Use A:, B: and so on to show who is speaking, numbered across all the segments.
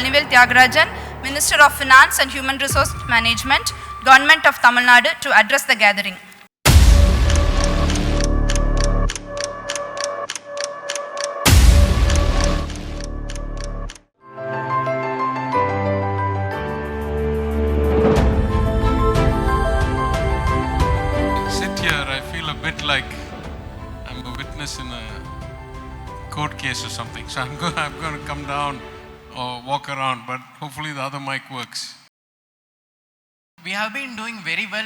A: Palanivel Thiaga Rajan, Minister of Finance and Human Resources Management, Government of Tamil Nadu, to address the gathering.
B: Sit here, I feel a bit like I'm a witness in a court case or something. So I'm going to come down or walk around, but hopefully the other mic works.
C: We have been doing very well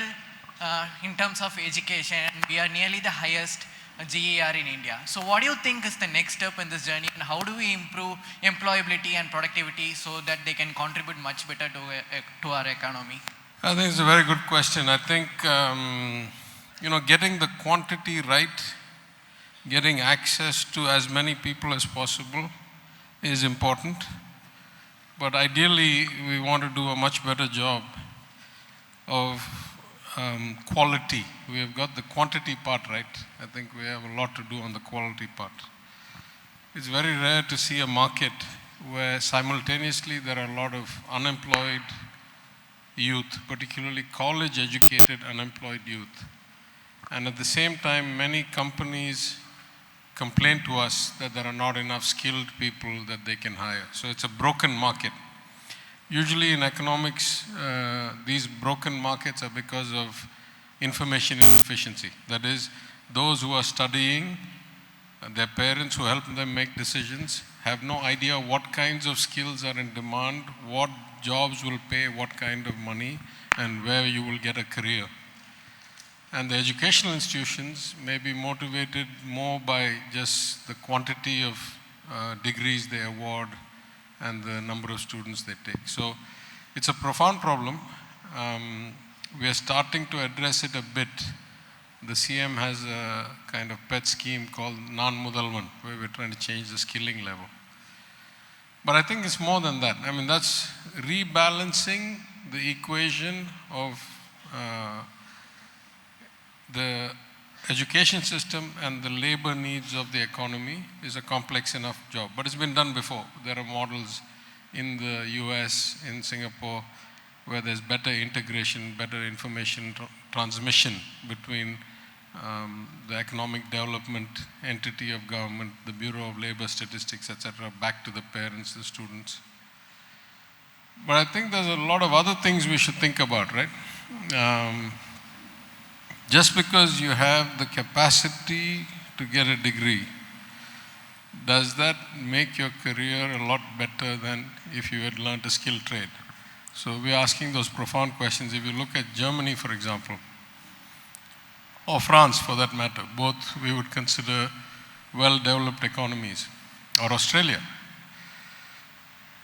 C: in terms of education. We are nearly the highest GER in India. So what do you think is the next step in this journey, and how do we improve employability and productivity so that they can contribute much better to our economy?
B: I think it's a very good question. I think, getting the quantity right, getting access to as many people as possible is important. But ideally, we want to do a much better job of quality. We have got the quantity part right. I think we have a lot to do on the quality part. It's very rare to see a market where simultaneously there are a lot of unemployed youth, particularly college-educated unemployed youth. And at the same time, many companies complain to us that there are not enough skilled people that they can hire. So it's a broken market. Usually in economics, these broken markets are because of information inefficiency. That is, those who are studying, their parents who help them make decisions, have no idea what kinds of skills are in demand, what jobs will pay what kind of money, and where you will get a career. And the educational institutions may be motivated more by just the quantity of degrees they award and the number of students they take. So it's a profound problem. We are starting to address it a bit. The CM has a kind of pet scheme called Nan Mudalvan, where we're trying to change the skilling level. But I think it's more than that. I mean, that's rebalancing the equation of the education system and the labor needs of the economy is a complex enough job. But it's been done before. There are models in the US, in Singapore, where there's better integration, better information transmission between the economic development entity of government, the Bureau of Labor Statistics, etc., back to the parents, the students. But I think there's a lot of other things we should think about, right? Just because you have the capacity to get a degree, does that make your career a lot better than if you had learned a skilled trade? So we're asking those profound questions. If you look at Germany, for example, or France for that matter, both we would consider well-developed economies, or Australia.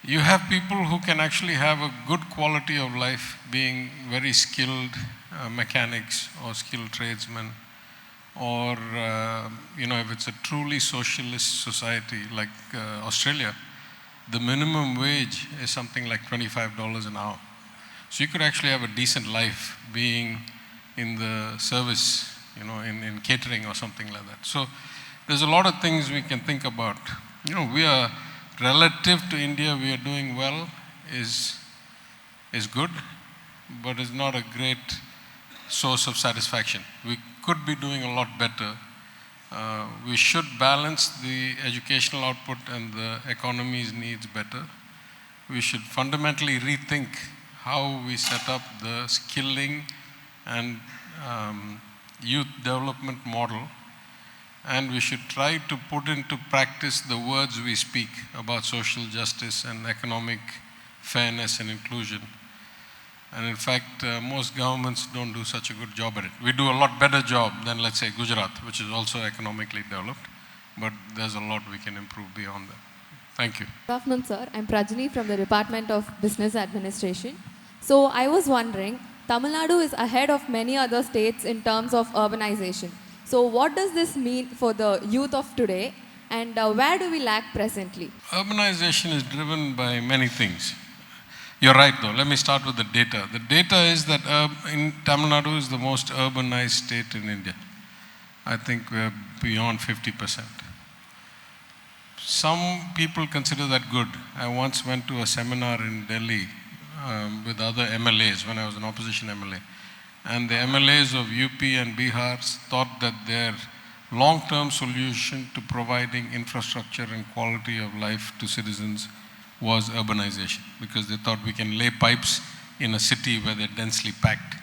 B: You have people who can actually have a good quality of life being very skilled mechanics or skilled tradesmen, or if it's a truly socialist society like Australia, the minimum wage is something like $25 an hour. So you could actually have a decent life being in the service, in catering or something like that. So there's a lot of things we can think about. We are relative to India, we are doing well, is good, but is not a great source of satisfaction. We could be doing a lot better. We should balance the educational output and the economy's needs better. We should fundamentally rethink how we set up the skilling and youth development model, and we should try to put into practice the words we speak about social justice and economic fairness and inclusion. And in fact, most governments don't do such a good job at it. We do a lot better job than, let's say, Gujarat, which is also economically developed, but there's a lot we can improve beyond that. Thank you.
D: Good afternoon, sir. I'm Prajani from the Department of Business Administration. So I was wondering, Tamil Nadu is ahead of many other states in terms of urbanization. So what does this mean for the youth of today, and where do we lack presently?
B: Urbanization is driven by many things. You're right though, let me start with the data. The data is that Tamil Nadu is the most urbanized state in India. I think we're beyond 50%. some people consider that good. I once went to a seminar in Delhi with other MLAs when I was an opposition MLA. And the MLAs of UP and Bihar thought that their long-term solution to providing infrastructure and quality of life to citizens was urbanization, because they thought we can lay pipes in a city where they're densely packed,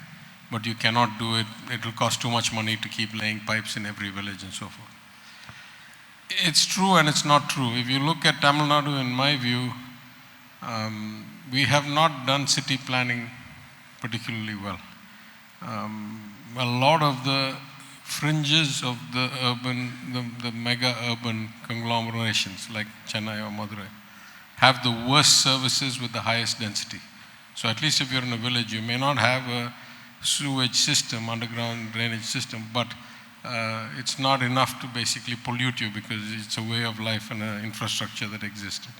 B: but you cannot do it. It will cost too much money to keep laying pipes in every village and so forth. It's true and it's not true. If you look at Tamil Nadu, in my view, we have not done city planning particularly well. A lot of the fringes of the urban, the mega urban conglomerations like Chennai or Madurai have the worst services with the highest density. So at least if you're in a village, you may not have a sewage system, underground drainage system, but it's not enough to basically pollute you because it's a way of life and an infrastructure that existed.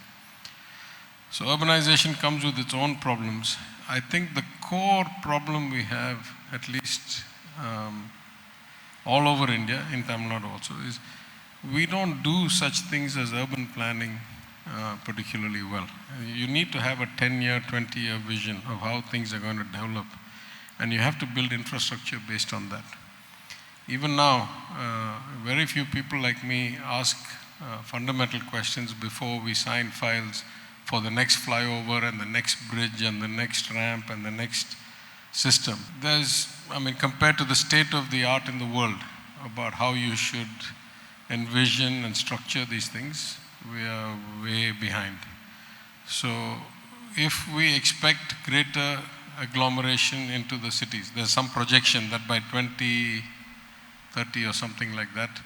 B: So urbanization comes with its own problems. I think the core problem we have, at least all over India, in Tamil Nadu also, is we don't do such things as urban planning particularly well. You need to have a 10-year, 20-year vision of how things are going to develop, and you have to build infrastructure based on that. Even now, very few people like me ask fundamental questions before we sign files for the next flyover and the next bridge and the next ramp and the next system. Compared to the state of the art in the world about how you should envision and structure these things, we are way behind. So if we expect greater agglomeration into the cities, there's some projection that by 2030 or something like that,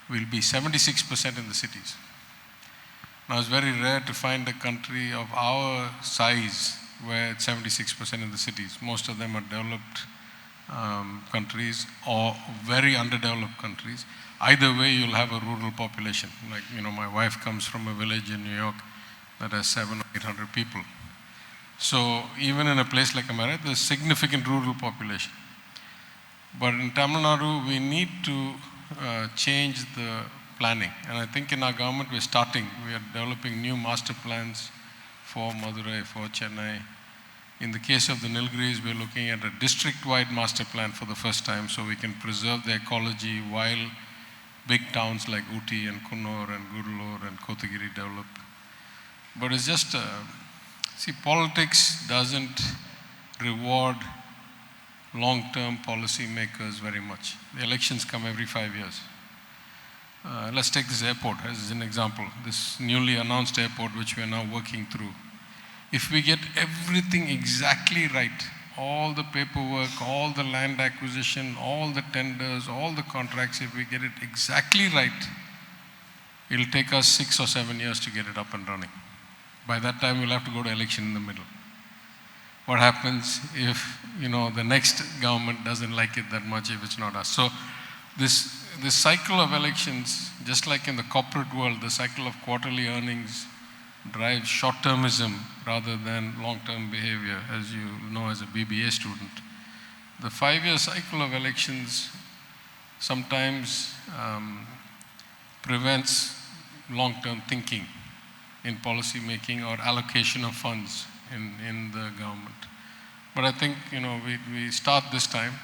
B: we'll be 76% in the cities. Now, it's very rare to find a country of our size where it's 76% in the cities. Most of them are developed countries or very underdeveloped countries. Either way, you'll have a rural population. Like, my wife comes from a village in New York that has 700 or 800 people. So even in a place like America, there's significant rural population. But in Tamil Nadu, we need to change the planning. And I think in our government, we are developing new master plans for Madurai, for Chennai. In the case of the Nilgiris, we're looking at a district-wide master plan for the first time, so we can preserve the ecology while big towns like Ooty and Kunnur and Gudalur and Kotagiri develop. But it's just, politics doesn't reward long-term policy makers very much. The elections come every 5 years. Let's take this airport as an example, this newly announced airport which we are now working through. If we get everything exactly right, all the paperwork, all the land acquisition, all the tenders, all the contracts, if we get it exactly right, it'll take us 6 or 7 years to get it up and running. By that time, we'll have to go to election in the middle. What happens if, the next government doesn't like it that much if it's not us? So this cycle of elections, just like in the corporate world, the cycle of quarterly earnings drives short-termism rather than long-term behavior, as you know as a BBA student. The 5-year cycle of elections sometimes prevents long-term thinking in policy making or allocation of funds in the government. But I think, we start this time.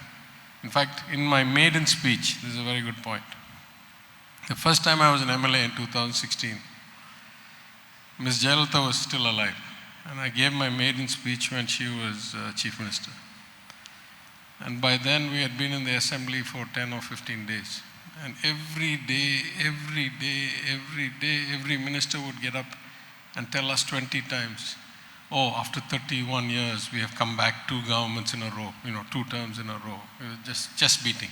B: In fact, in my maiden speech, this is a very good point. The first time I was an MLA in 2016, Ms. Jayalalitha was still alive. And I gave my maiden speech when she was Chief Minister. And by then, we had been in the assembly for 10 or 15 days. And every day, every minister would get up and tell us 20 times, after 31 years, we have come back 2 governments in a row, 2 terms in a row. It was just beating.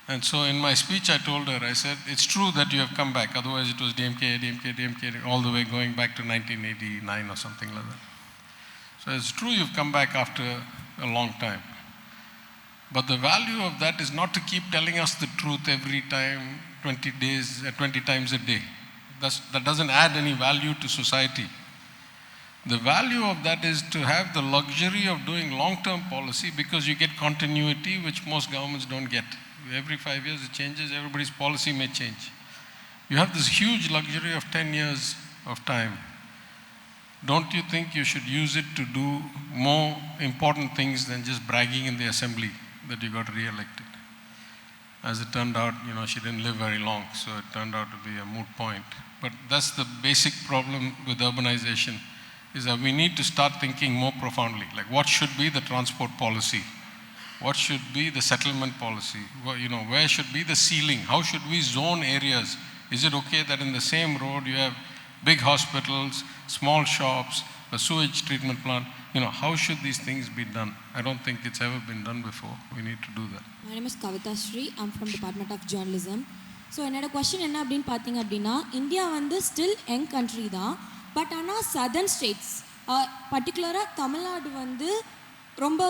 B: And so in my speech, I told her, I said, it's true that you have come back. Otherwise, it was DMK, all the way going back to 1989 or something like that. So it's true you've come back after a long time. But the value of that is not to keep telling us the truth every time, 20 times a day. That doesn't add any value to society. The value of that is to have the luxury of doing long-term policy because you get continuity, which most governments don't get. Every 5 years it changes, everybody's policy may change. You have this huge luxury of 10 years of time. Don't you think you should use it to do more important things than just bragging in the assembly that you got re-elected? As it turned out, she didn't live very long, so it turned out to be a moot point. But that's the basic problem with urbanization, is that we need to start thinking more profoundly. Like, what should be the transport policy? What should be the settlement policy? Where should be the ceiling? How should we zone areas? Is it okay that in the same road you have big hospitals, small shops, a sewage treatment plant? How should these things be done? I don't think it's ever been done before. We need to do that.
E: My name is Kavita Sri. I'm from Department of Journalism. So என்னோட question என்ன அப்படின்னு பார்த்தீங்க அப்படின்னா, India வந்து still young country தான். But ஆனால் southern states, பர்டிகுலராக தமிழ்நாடு வந்து ரொம்ப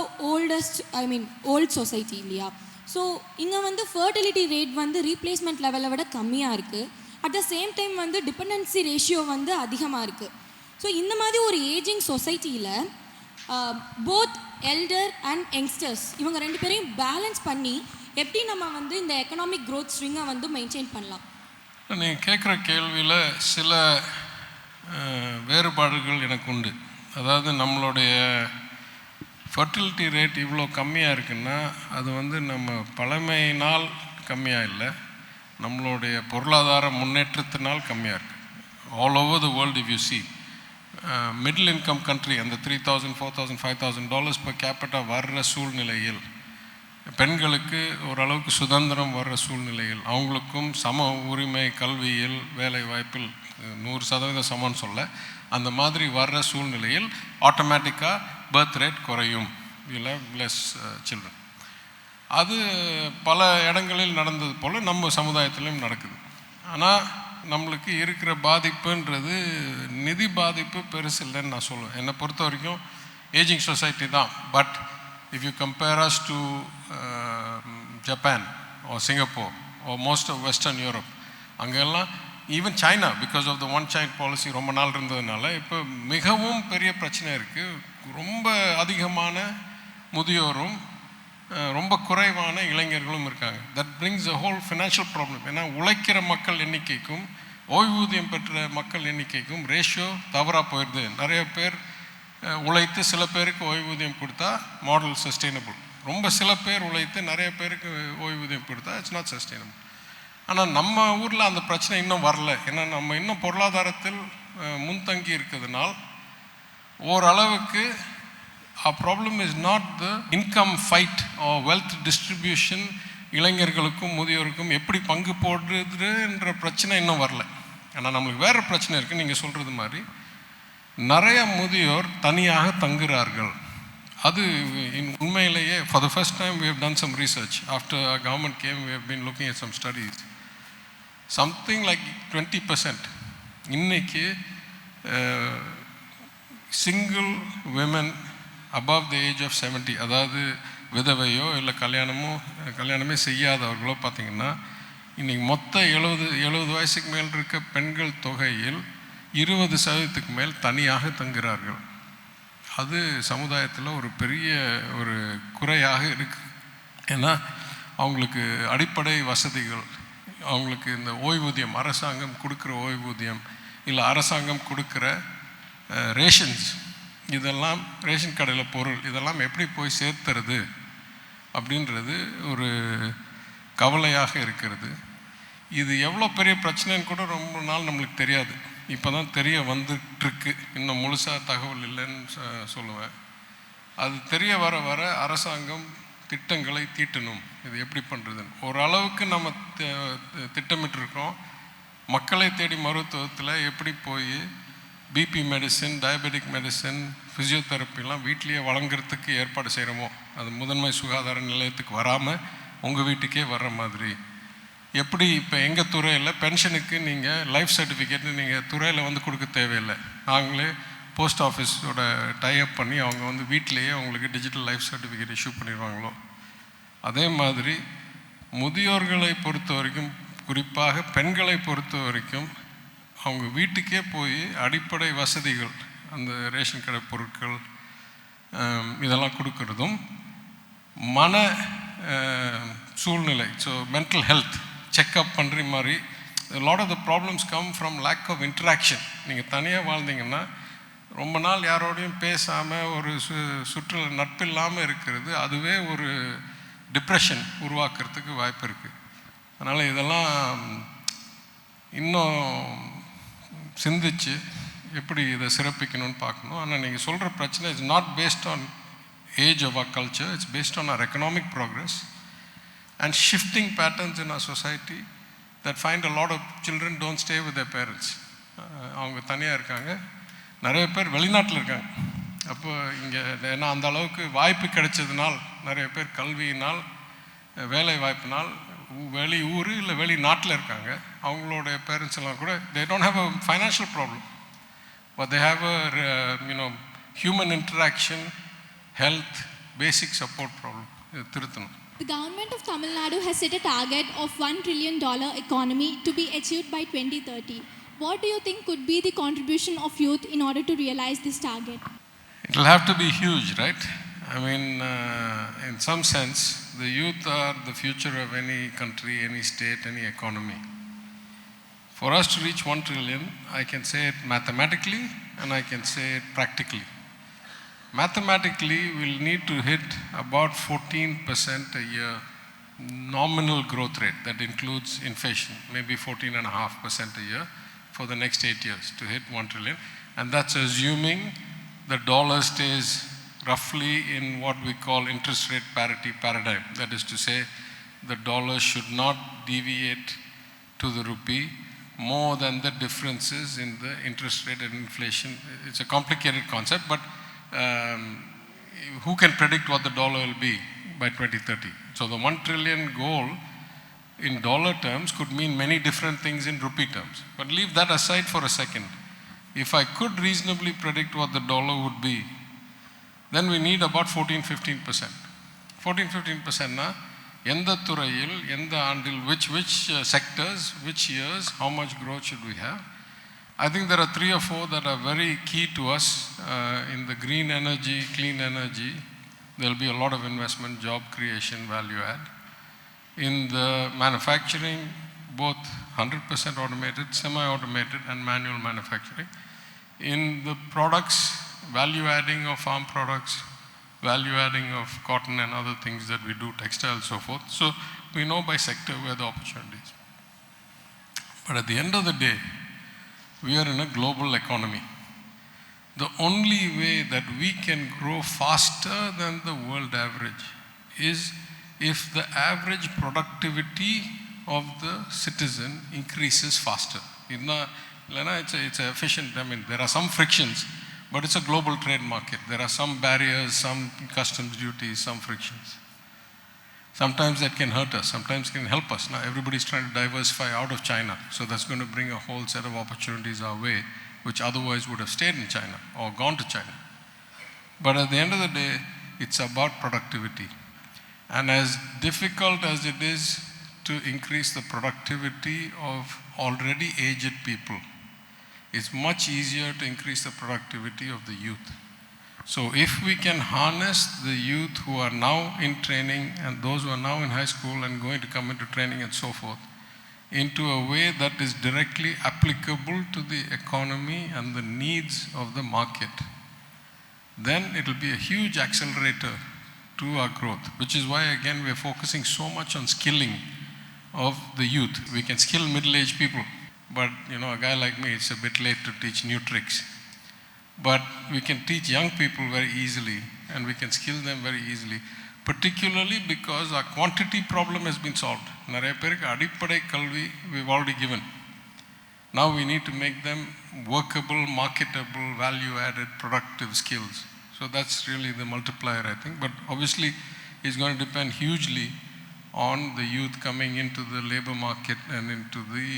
E: ஓல்ட் சொசைட்டி இல்லையா? ஸோ இங்கே வந்து ஃபர்டிலிட்டி ரேட் வந்து ரீப்ளேஸ்மெண்ட் லெவலை விட கம்மியாக இருக்குது. அட் த சேம் டைம் வந்து டிபெண்டன்சி ரேஷியோ வந்து அதிகமாக இருக்குது. ஸோ இந்த மாதிரி ஒரு ஏஜிங் சொசைட்டியில் போத் எல்டர் அண்ட் யங்ஸ்டர்ஸ் இவங்க ரெண்டு பேரையும் பேலன்ஸ் பண்ணி எப்படி நம்ம வந்து இந்த எக்கனாமிக் க்ரோத் ஸ்ட்ரிங்கை வந்து மெயின்டைன் பண்ணலாம்?
B: நீங்கள் கேட்குற கேள்வியில் சில வேறுபாடுகள் எனக்கு உண்டு. அதாவது நம்மளுடைய ஃபர்டிலிட்டி ரேட் இவ்வளோ கம்மியாக இருக்குன்னா அது வந்து நம்ம பழமையினால் கம்மியாக இல்லை, நம்மளுடைய பொருளாதார முன்னேற்றத்தினால் கம்மியாக இருக்குது. All over the world if you see middle income country அந்த $3,000, $4,000, $5,000 per capita வர்ற சூழ்நிலையில், பெண்களுக்கு ஓரளவுக்கு சுதந்திரம் வர்ற சூழ்நிலையில், அவங்களுக்கும் சம உரிமை கல்வியில் வேலை வாய்ப்பில் 100% சமம்னு சொல்ல, அந்த மாதிரி வர்ற சூழ்நிலையில் ஆட்டோமேட்டிக்காக பர்த் ரேட் குறையும். Will have less children. அது பல இடங்களில் நடந்தது போல் நம்ம சமுதாயத்திலையும் நடக்குது. ஆனால் நம்மளுக்கு இருக்கிற பாதிப்புன்றது நிதி பாதிப்பு பெருசு இல்லைன்னு நான் சொல்லுவேன். என்னை பொறுத்த வரைக்கும் ஏஜிங் சொசைட்டி தான். But if you compare as to Japan or Singapore or most of Western Europe, அங்கெல்லாம் even China, because of the one child policy ரொம்ப நாள் இருந்ததுனால இப்போ மிகவும் பெரிய பிரச்சனை இருக்குது. ரொம்ப அதிகமான முதியோரும் ரொம்ப குறைவான இளைஞர்களும் இருக்காங்க. That brings a whole financial problem. ஏன்னா உழைக்கிற மக்கள் எண்ணிக்கைக்கும் ஓய்வூதியம் பெற்ற மக்கள் எண்ணிக்கைக்கும் ரேஷியோ தவறாக போயிடுது. நிறைய பேர் உழைத்து சில பேருக்கு ஓய்வூதியம் கொடுத்தா மாடல் சஸ்டெயினபிள், ரொம்ப சில பேர் உழைத்து நிறைய பேருக்கு ஓய்வூதியம் கொடுத்தா இட்ஸ் நாட் சஸ்டெயினபிள். ஆனால் நம்ம ஊரில் அந்த பிரச்சனை இன்னும் வரல. ஏன்னா நம்ம இன்னும் பொருளாதாரத்தில் முன்தங்கி இருக்கிறதுனால் ஓரளவுக்கு our problem is not the income fight or wealth distribution. இளைஞர்களுக்கும் முதியோருக்கும் எப்படி பங்கு போடுறதுன்ற பிரச்சனை இன்னும் வரல. ஆனால் நம்மளுக்கு வேறு பிரச்சனை இருக்குது. நீங்கள் சொல்கிறது மாதிரி நிறைய முதியோர் தனியாக தங்குகிறார்கள். அது உண்மையிலேயே for the first time we have done some research. After our government came, we have been looking at some studies. Something like 20% இன்னைக்கு single women above the age of 70, அதாவது விதவையோ இல்லை கல்யாணமே செய்யாதவர்களோ பார்த்திங்கன்னா இன்றைக்கி மொத்த 70 வயசுக்கு மேல் இருக்க பெண்கள் தொகையில் 20% மேல் தனியாக தங்குகிறார்கள். அது சமுதாயத்தில் ஒரு பெரிய ஒரு குறையாக இருக்குது. ஏன்னா அவங்களுக்கு அடிப்படை வசதிகள், அவங்களுக்கு இந்த ஓய்வூதியம், அரசாங்கம் கொடுக்குற ஓய்வூதியம் இல்லை அரசாங்கம் கொடுக்குற ரேஷன்ஸ், இதெல்லாம் ரேஷன் கடையில் பொருள், இதெல்லாம் எப்படி போய் சேர்த்துறது அப்படின்றது ஒரு கவலையாக இருக்கிறது. இது எவ்வளோ பெரிய பிரச்சனைன்னு கூட ரொம்ப நாள் நம்மளுக்கு தெரியாது. இப்போ தான் தெரிய வந்துட்டுருக்கு. இன்னும் முழுசாக தகவல் இல்லைன்னு சொல்லுவேன். அது தெரிய வர வர அரசாங்கம் திட்டங்களை தீட்டணும். இது எப்படி பண்ணுறதுன்னு ஓரளவுக்கு நம்ம திட்டமிட்டிருக்கோம். மக்களை தேடி மருத்துவத்தில் எப்படி போய் பிபி மெடிசன், டயபெட்டிக் மெடிசன், ஃபிசியோதெரப்பிலாம் வீட்லேயே வழங்குறதுக்கு ஏற்பாடு செய்கிறோமோ, அது முதன்மை சுகாதார நிலையத்துக்கு வராமல் உங்கள் வீட்டுக்கே வர்ற மாதிரி. எப்படி இப்போ எங்கள் துறையில் பென்ஷனுக்கு நீங்கள் லைஃப் சர்டிஃபிகேட் நீங்கள் துறையில் வந்து கொடுக்க தேவையில்லை, நாங்களே போஸ்ட் ஆஃபீஸோட டைஅப் பண்ணி அவங்க வந்து வீட்டிலேயே அவங்களுக்கு டிஜிட்டல் லைஃப் சர்டிஃபிகேட் இஷ்யூ பண்ணிடுவாங்களோ, அதே மாதிரி முதியோர்களை பொறுத்த வரைக்கும், குறிப்பாக பெண்களை பொறுத்த வரைக்கும் அவங்க வீட்டுக்கே போய் அடிப்படை வசதிகள், அந்த ரேஷன் கடை பொருட்கள் இதெல்லாம் கொடுக்கறதும், மன சூழ்நிலை, ஸோ மென்டல் ஹெல்த் செக்கப் பண்ணுற மாதிரி a lot of the problems come from lack of interaction. நீங்கள் தனியாக வாழ்ந்தீங்கன்னா ரொம்ப நாள் யாரோடையும் பேசாமல் ஒரு சுற்றுலா நட்பில்லாமல் இருக்கிறது, அதுவே ஒரு டிப்ரெஷன் உருவாக்குறதுக்கு வாய்ப்பு இருக்குது. அதனால் இதெல்லாம் இன்னும் சிந்திச்சு எப்படி இதை சிறப்பிக்கணும்னு பார்க்கணும். ஆனால் நீங்கள் சொல்கிற பிரச்சனை is not based on age of our culture, it's based on our economic progress and shifting patterns in our society that find a lot of children don't stay with their parents. அவங்க தனியாக இருக்காங்க, நிறைய பேர் வெளிநாட்டில் இருக்காங்க. அப்போ இங்கே ஏன்னா அந்த அளவுக்கு வாய்ப்பு கிடைச்சதுனால் நிறைய பேர் கல்வியினால் வேலை வாய்ப்பினால் வெளி ஊர் இல்லை வெளிநாட்டில் இருக்காங்க. அவங்களோட பேரண்ட்ஸ் எல்லாம் கூட they don't have a financial problem, but they have a human interaction, health, basic support problem. இது திருத்தணும்.
F: The government of Tamil Nadu has set a target of $1 trillion economy to be achieved by 2030. What do you think could be the contribution of youth in order to realize this target?
B: It will have to be huge, right? I mean, in some sense, the youth are the future of any country, any state, any economy. For us to reach 1 trillion, I can say it mathematically and I can say it practically. Mathematically, we'll need to hit about 14% a year nominal growth rate. That includes inflation, maybe 14.5% a year for the next 8 years to hit 1 trillion. And that's assuming the dollar stays roughly in what we call interest rate parity paradigm. That is to say, the dollar should not deviate to the rupee more than the differences in the interest rate and inflation. It's a complicated concept, but who can predict what the dollar will be by 2030? So the 1 trillion goal in dollar terms could mean many different things in rupee terms. But leave that aside for a second. If I could reasonably predict what the dollar would be, then we need about 14-15%. 14-15% na எந்த துறையில் எந்த ஆண்டில் which sectors, which years, how much growth should we have? I think there are 3 or 4 that are very key to us. In the green energy, clean energy, there will be a lot of investment, job creation, value add. In the manufacturing, both 100% automated, semi-automated and manual manufacturing. In the products, value adding of farm products, value adding of cotton and other things that we do, textiles, so forth. So we know by sector where the opportunities. But at the end of the day, we are in a global economy. The only way that we can grow faster than the world average is if the average productivity of the citizen increases faster. It's efficient. I mean, there are some frictions, but it's a global trade market. There are some barriers, some customs duties, some frictions. Sometimes that can hurt us, sometimes can help us. Now everybody's trying to diversify out of China, so that's going to bring a whole set of opportunities our way, which otherwise would have stayed in China or gone to China. But at the end of the day, it's about productivity. And as difficult as it is to increase the productivity of already aged people, it's much easier to increase the productivity of the youth. So if we can harness the youth who are now in training and those who are now in high school and going to come into training and so forth, into a way that is directly applicable to the economy and the needs of the market, then it will be a huge accelerator to our growth, which is why again we are focusing so much on skilling of the youth. We can skill middle-aged people, but a guy like me, it's a bit late to teach new tricks. But we can teach young people very easily and we can skill them very easily, particularly because our quantity problem has been solved. நிறைய பேருக்கு அடிப்படை கல்வி we've already given. Now we need to make them workable, marketable, value-added, productive skills. So that's really the multiplier, I think. But obviously, it's going to depend hugely on the youth coming into the labor market and into the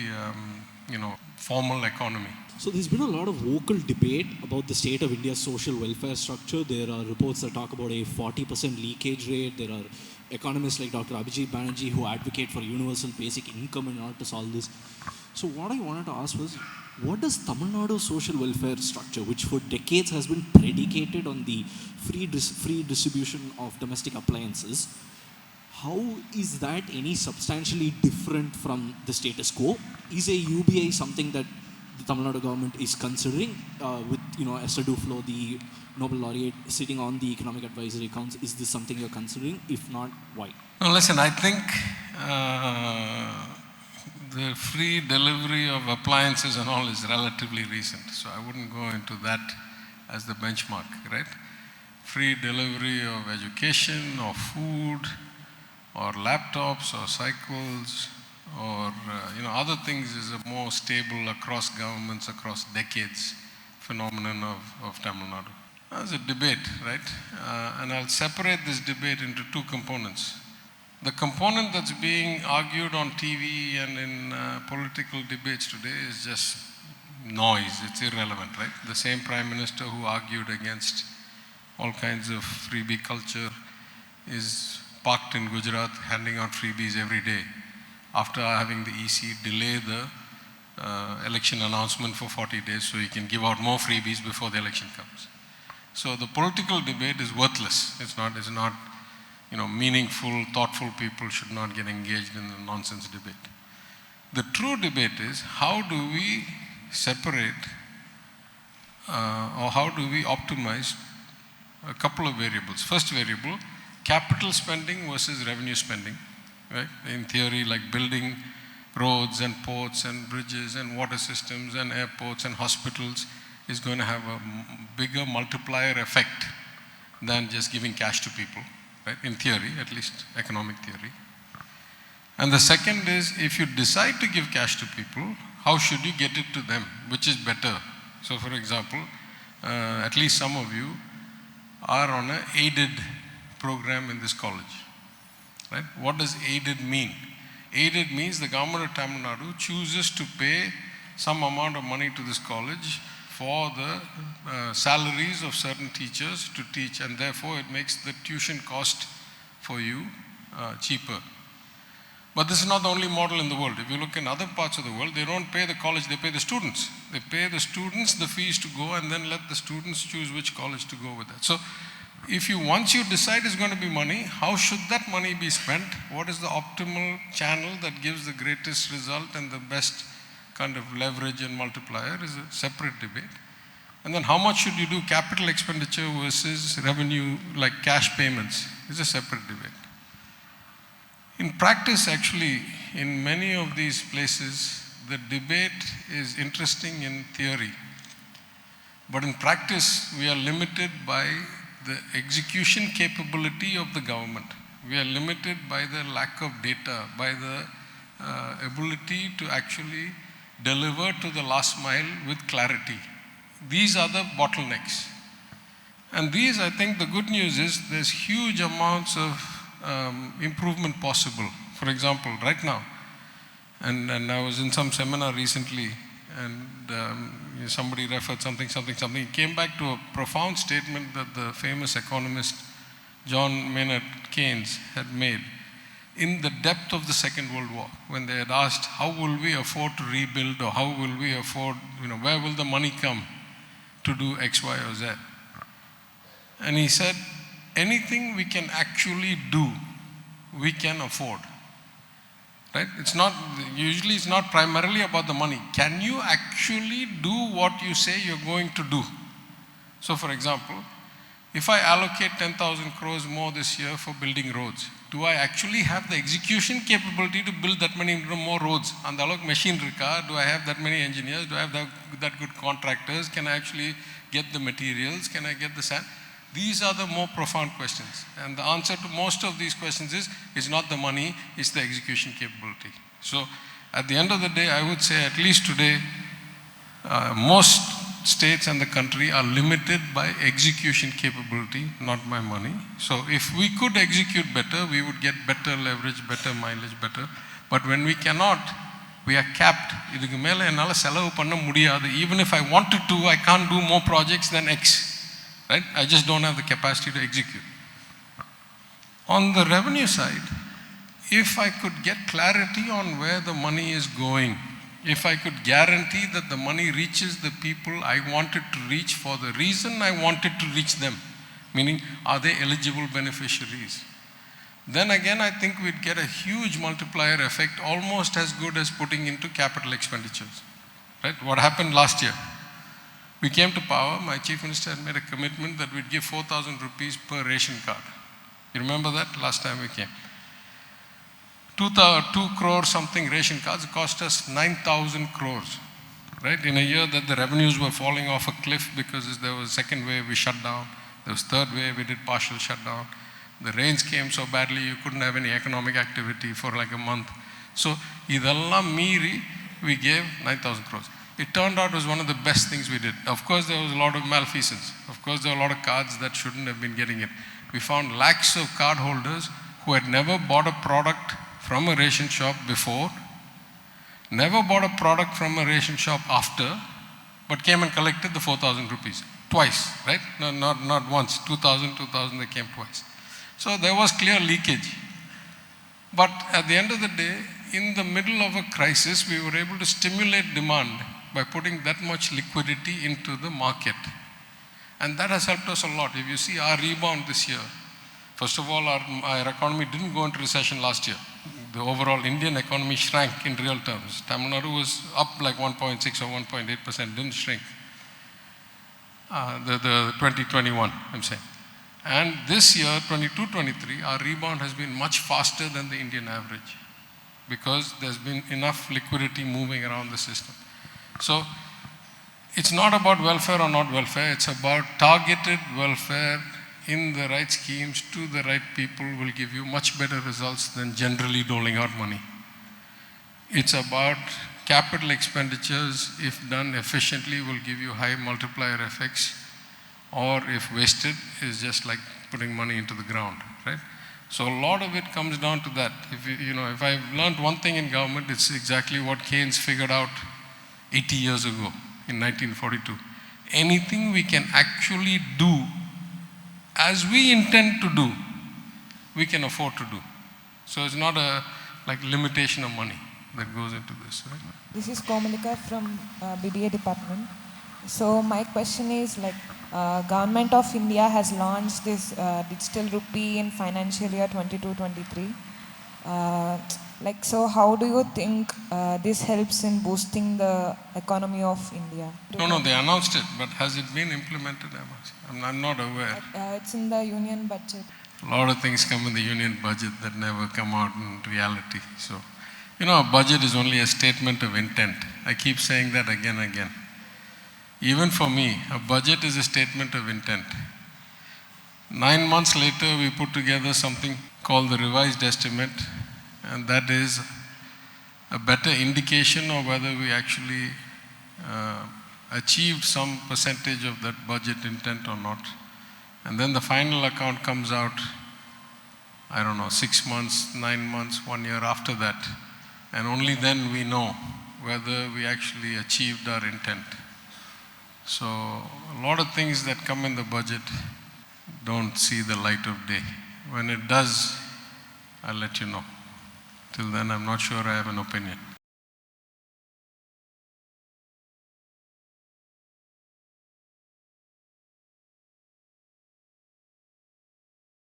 B: formal economy.
G: So there's been a lot of vocal debate about the state of India's social welfare structure. There are reports that talk about a 40% leakage rate. There are economists like Dr. Abhijit Banerjee who advocate for universal basic income in order to solve this. So what I wanted to ask was, what does Tamil Nadu's social welfare structure, which for decades has been predicated on the free distribution of domestic appliances, how is that any substantially different from the status quo? Is a UBI something that the Tamil Nadu government is considering with, Esther Duflo, the Nobel laureate, sitting on the Economic Advisory Council? Is this something you're considering? If not, why?
B: No, listen, I think the free delivery of appliances and all is relatively recent. So I wouldn't go into that as the benchmark, right? Free delivery of education or food or laptops or cycles or other things is a more stable across governments, across decades phenomenon of Tamil Nadu. There's a debate, right? And I'll separate this debate into two components. The component that's being argued on TV and in political debates today is just noise. It's irrelevant, right? The same Prime Minister who argued against all kinds of freebie culture is parked in Gujarat handing out freebies every day after having the EC delay the election announcement for 40 days so he can give out more freebies before the election comes. So the political debate is worthless. It's not meaningful, thoughtful people should not get engaged in the nonsense debate. The true debate is how do we separate or how do we optimize a couple of variables. First variable, capital spending versus revenue spending, right? In theory, like building roads and ports and bridges and water systems and airports and hospitals is going to have a bigger multiplier effect than just giving cash to people, right? In theory, at least economic theory. And the second is, if you decide to give cash to people, how should you get it to them? Which is better? So for example, at least some of you are on an aided program in this college, right? What does aided mean? Aided means the government of Tamil Nadu chooses to pay some amount of money to this college for the salaries of certain teachers to teach, and therefore it makes the tuition cost for you cheaper. But this is not the only model in the world. If you look in other parts of the world, they don't pay the college, they pay the students. They pay the students the fees to go and then let the students choose which college to go with that. So once you decide it's going to be money, how should that money be spent? What is the optimal channel that gives the greatest result and the best kind of leverage and multiplier is a separate debate. And then how much should you do capital expenditure versus revenue, like cash payments, is a separate debate. In practice, actually, in many of these places, the debate is interesting in theory. But in practice, we are limited by the execution capability of the government. We are limited by the lack of data, by the ability to actually deliver to the last mile with clarity. These are the bottlenecks. And these, I think, the good news is there's huge amounts of improvement possible. For example, right now, and I was in some seminar recently, and somebody referred something. It came back to a profound statement that the famous economist John Maynard Keynes had made in the depth of the Second World War, when they had asked, how will we afford to rebuild, or how will we afford, where will the money come to do X, Y, or Z? And he said, anything we can actually do, we can afford. Right? Usually it's not primarily about the money. Can you actually do what you say you're going to do? So for example, if I allocate 10,000 crores more this year for building roads, do I actually have the execution capability to build that many more roads? And the machine rika, do I have that many engineers? Do I have that good contractors? Can I actually get the materials? Can I get the sand? These are the more profound questions. And the answer to most of these questions is not the money, it's the execution capability. So at the end of the day, I would say at least today, most states and the country are limited by execution capability, not by money. So if we could execute better, we would get better leverage, better mileage, better. But when we cannot, we are capped. Even if I wanted to, I can't do more projects than X. Right? I just don't have the capacity to execute. On the revenue side, if I could get clarity on where the money is going, if I could guarantee that the money reaches the people I want it to reach for the reason I want it to reach them, meaning are they eligible beneficiaries? then again I think we'd get a huge multiplier effect, almost as good as putting into capital expenditures. Right? What happened last year? We came to power, my chief minister had made a commitment that we'd give 4,000 rupees per ration card. You remember that last time we came? 2 crore something ration cards cost us 9,000 crores. Right? In a year that the revenues were falling off a cliff because there was second wave, we shut down. There was third wave, we did partial shutdown. The rains came so badly, you couldn't have any economic activity for like a month. So, idella meeri, we gave 9,000 crores. It turned out it was one of the best things we did. Of course, there was a lot of malfeasance. Of course, there were a lot of cards that shouldn't have been getting it. We found lakhs of card holders who had never bought a product from a ration shop before, never bought a product from a ration shop after, but came and collected the 4,000 rupees. Twice, right? No, not once. 2,000, they came twice. So there was clear leakage. But at the end of the day, in the middle of a crisis, we were able to stimulate demand by putting that much liquidity into the market. And that has helped us a lot. If you see our rebound this year, first of all, our economy didn't go into recession last year. The overall Indian economy shrank in real terms. Tamil Nadu was up like 1.6 or 1.8%, didn't shrink. The 2021, I'm saying. And this year, 22-23, our rebound has been much faster than the Indian average because there's been enough liquidity moving around the system. So, it's not about welfare or not welfare, it's about targeted welfare in the right schemes to the right people will give you much better results than generally doling out money. It's about capital expenditures, if done efficiently, will give you high multiplier effects, or if wasted, is just like putting money into the ground, right? So a lot of it comes down to that. If I've learned one thing in government, it's exactly what Keynes figured out 80 years ago in 1942. Anything we can actually do as we intend to do, we can afford to do. So it's not a limitation of money that goes into this, right?
H: This is Komalika from BBA department. So my question is Government of India has launched this digital rupee in financial year 22-23. So how do you think this helps in boosting the economy of India?
B: No, they announced it, but has it been implemented? I'm not aware.
H: It's in the union budget.
B: A lot of things come in the union budget that never come out in reality. So, a budget is only a statement of intent. I keep saying that again and again. Even for me, a budget is a statement of intent. 9 months later, we put together something called the revised estimate, and that is a better indication of whether we actually achieved some percentage of that budget intent or not. And then the final account comes out, 6 months, 9 months, 1 year after that. And only then we know whether we actually achieved our intent. So a lot of things that come in the budget don't see the light of day. When it does, I'll let you know. Till then, I'm not sure I have an opinion.